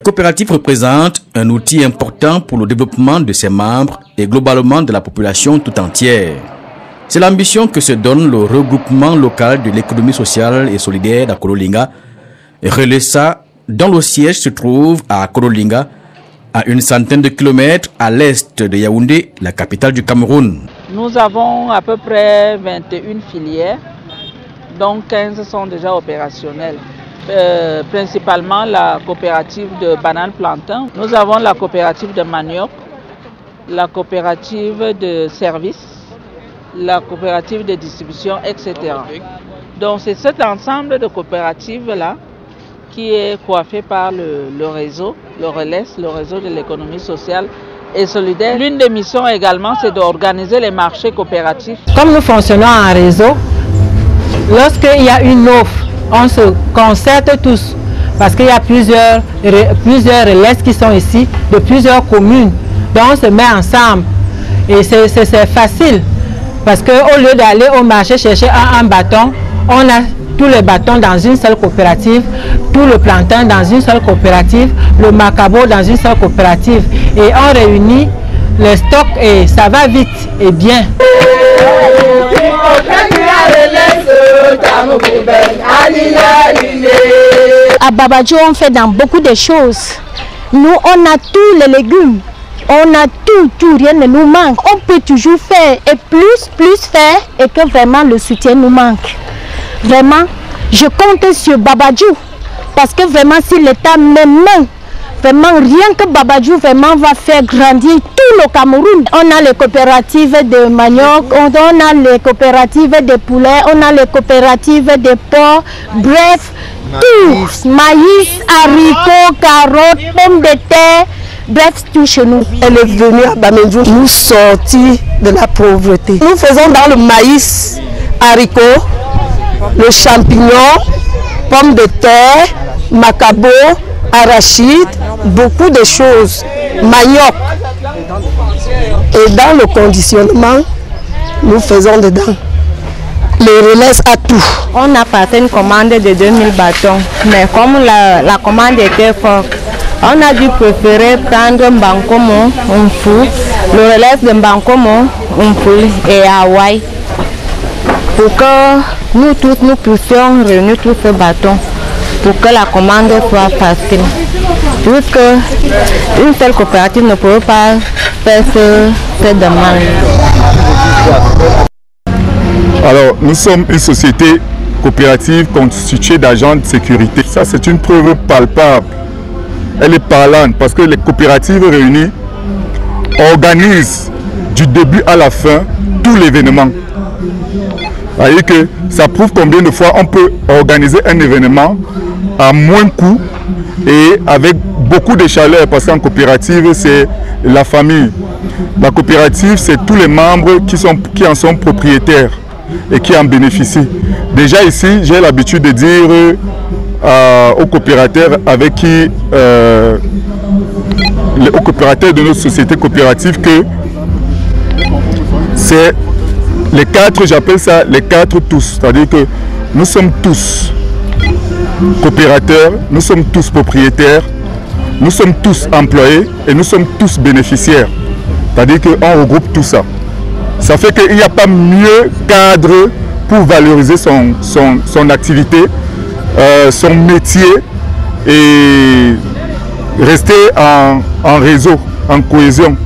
La coopérative représente un outil important pour le développement de ses membres et globalement de la population tout entière. C'est l'ambition que se donne le regroupement local de l'économie sociale et solidaire d'Akololinga, RELESA, dont le siège se trouve à Akololinga, à une centaine de kilomètres à l'est de Yaoundé, la capitale du Cameroun. Nous avons à peu près 21 filières, dont 15 sont déjà opérationnelles. Principalement la coopérative de banane-plantain. Nous avons la coopérative de manioc, la coopérative de services, la coopérative de distribution, etc. Donc c'est cet ensemble de coopératives-là qui est coiffé par le réseau, le RELES, le réseau de l'économie sociale et solidaire. L'une des missions également, c'est d'organiser les marchés coopératifs. Comme nous fonctionnons en réseau, lorsqu'il y a une offre, on se concerte tous parce qu'il y a plusieurs relais qui sont ici de plusieurs communes. Donc on se met ensemble et c'est facile parce qu'au lieu d'aller au marché chercher un bâton, on a tous les bâtons dans une seule coopérative, tout le plantain dans une seule coopérative, le macabo dans une seule coopérative et on réunit les stocks et ça va vite et bien. À Babadjo, on fait dans beaucoup de choses. Nous, on a tous les légumes. On a tout, rien ne nous manque. On peut toujours faire et plus faire et que vraiment le soutien nous manque. Vraiment, je compte sur Babadjo parce que vraiment si l'État m'aime, vraiment rien que Babadjo vraiment va faire grandir tout le Cameroun. On a les coopératives de manioc, on a les coopératives de poulet, on a les coopératives de porc, bref, tout, maïs, haricots, carottes, pommes de terre, bref, tout chez nous. Elle est venue à Bamendjo nous sortir de la pauvreté. Nous faisons dans le maïs, haricots, le champignon, pommes de terre, macabo, arachide, beaucoup de choses, manioc. Et dans le conditionnement, nous faisons dedans. Les relais à tout. On a passé une commande de 2000 bâtons, mais comme la commande était forte, on a dû préférer prendre Mbankomo, Mfou, le relais de Mbankomo, Mfou et Hawaï, pour que nous tous nous puissions réunir tous ces bâtons, pour que la commande soit facile. Puisque une seule coopérative ne peut pas faire cette demande. Alors, nous sommes une société coopérative constituée d'agents de sécurité. Ça, c'est une preuve palpable. Elle est parlante parce que les coopératives réunies organisent du début à la fin tout l'événement. C'est-à-dire que ça prouve combien de fois on peut organiser un événement à moins de coût et avec beaucoup de chaleur, parce qu'en coopérative, c'est la famille. La coopérative, c'est tous les membres qui en sont propriétaires et qui en bénéficient. Déjà ici, j'ai l'habitude de dire aux coopérateurs avec qui, aux coopérateurs de notre société coopérative, que c'est les quatre, j'appelle ça les quatre tous. C'est-à-dire que nous sommes tous coopérateurs, nous sommes tous propriétaires, nous sommes tous employés et nous sommes tous bénéficiaires. C'est-à-dire qu'on regroupe tout ça. Ça fait qu'il n'y a pas mieux cadre pour valoriser son activité, son métier et rester en réseau, en cohésion.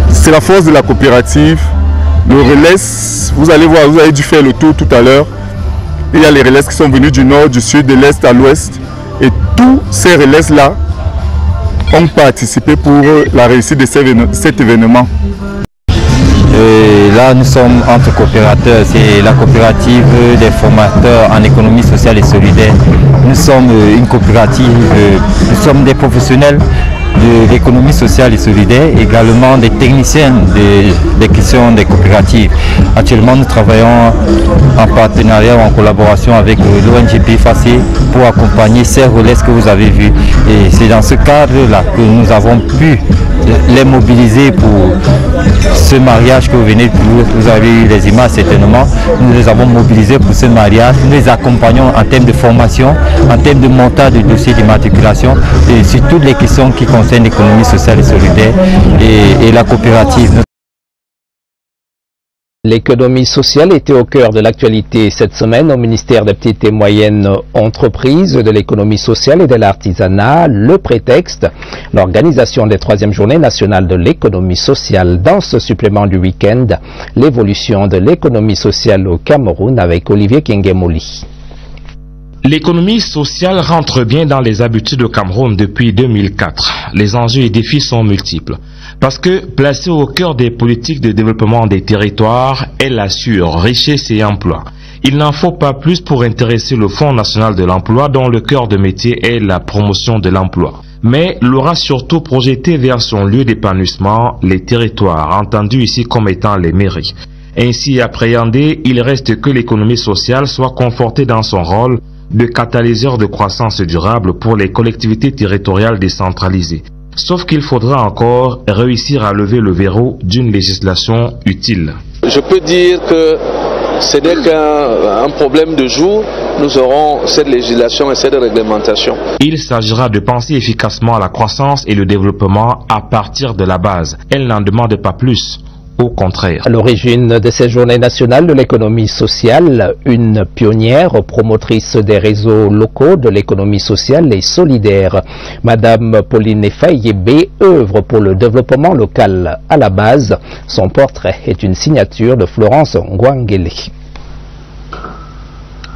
C'est la force de la coopérative. Le relais, vous allez voir, vous avez dû faire le tour tout à l'heure. Il y a les relais qui sont venus du nord, du sud, de l'est à l'ouest. Et tous ces relais-là ont participé pour la réussite de cet événement. Et là, nous sommes entre coopérateurs. C'est la coopérative des formateurs en économie sociale et solidaire. Nous sommes une coopérative, nous sommes des professionnels de l'économie sociale et solidaire, également des techniciens des questions des coopératives. Actuellement, nous travaillons en partenariat ou en collaboration avec l'ONG PFAC pour accompagner ces relais que vous avez vus. Et c'est dans ce cadre-là que nous avons pu les mobiliser pour ce mariage que vous venez de vous avez eu les images certainement. Nous les avons mobilisés pour ce mariage. Nous les accompagnons en termes de formation, en termes de montage de dossiers d'immatriculation et sur toutes les questions qui concernent l'économie sociale et solidaire et la coopérative. L'économie sociale était au cœur de l'actualité cette semaine au ministère des Petites et Moyennes Entreprises, de l'économie sociale et de l'artisanat. Le prétexte, l'organisation des 3e journées nationales de l'économie sociale. Dans ce supplément du week-end, l'évolution de l'économie sociale au Cameroun avec Olivier Kengemoli. L'économie sociale rentre bien dans les habitudes au Cameroun depuis 2004. Les enjeux et défis sont multiples. Parce que, placée au cœur des politiques de développement des territoires, elle assure richesse et emploi. Il n'en faut pas plus pour intéresser le Fonds national de l'emploi dont le cœur de métier est la promotion de l'emploi. Mais l'aura surtout projeté vers son lieu d'épanouissement, les territoires, entendus ici comme étant les mairies. Ainsi appréhendé, il reste que l'économie sociale soit confortée dans son rôle de catalyseur de croissance durable pour les collectivités territoriales décentralisées. Sauf qu'il faudra encore réussir à lever le verrou d'une législation utile. Je peux dire que ce n'est qu'un problème de jour. Nous aurons cette législation et cette réglementation. Il s'agira de penser efficacement à la croissance et le développement à partir de la base. Elle n'en demande pas plus. Au contraire. À l'origine de ces journées nationales de l'économie sociale, une pionnière promotrice des réseaux locaux de l'économie sociale et solidaire. Madame Pauline Effa-Yébé œuvre pour le développement local à la base. Son portrait est une signature de Florence Ngwangele.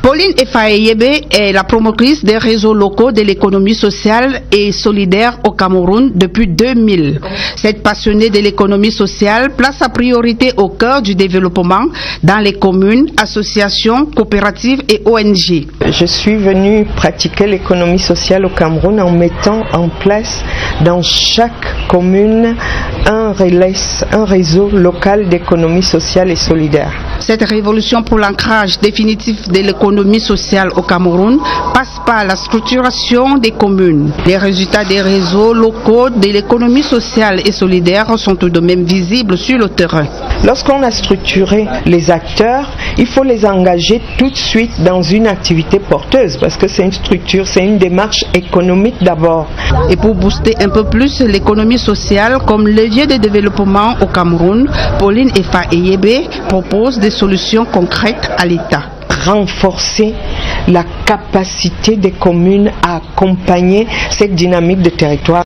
Pauline Effa-Yébé est la promotrice des réseaux locaux de l'économie sociale et solidaire au Cameroun depuis 2000. Cette passionnée de l'économie sociale place sa priorité au cœur du développement dans les communes, associations, coopératives et ONG. Je suis venue pratiquer l'économie sociale au Cameroun en mettant en place dans chaque commune un réseau local d'économie sociale et solidaire. Cette révolution pour l'ancrage définitif de l'économie sociale au Cameroun passe par la structuration des communes. Les résultats des réseaux locaux de l'économie sociale et solidaire sont tout de même visibles sur le terrain. Lorsqu'on a structuré les acteurs, il faut les engager tout de suite dans une activité porteuse parce que c'est une structure, c'est une démarche économique d'abord. Et pour booster un peu plus l'économie sociale comme levier de développement au Cameroun, Pauline Effa-Yébé propose des solutions concrètes à l'État. Renforcer la capacité des communes à accompagner cette dynamique de territoire.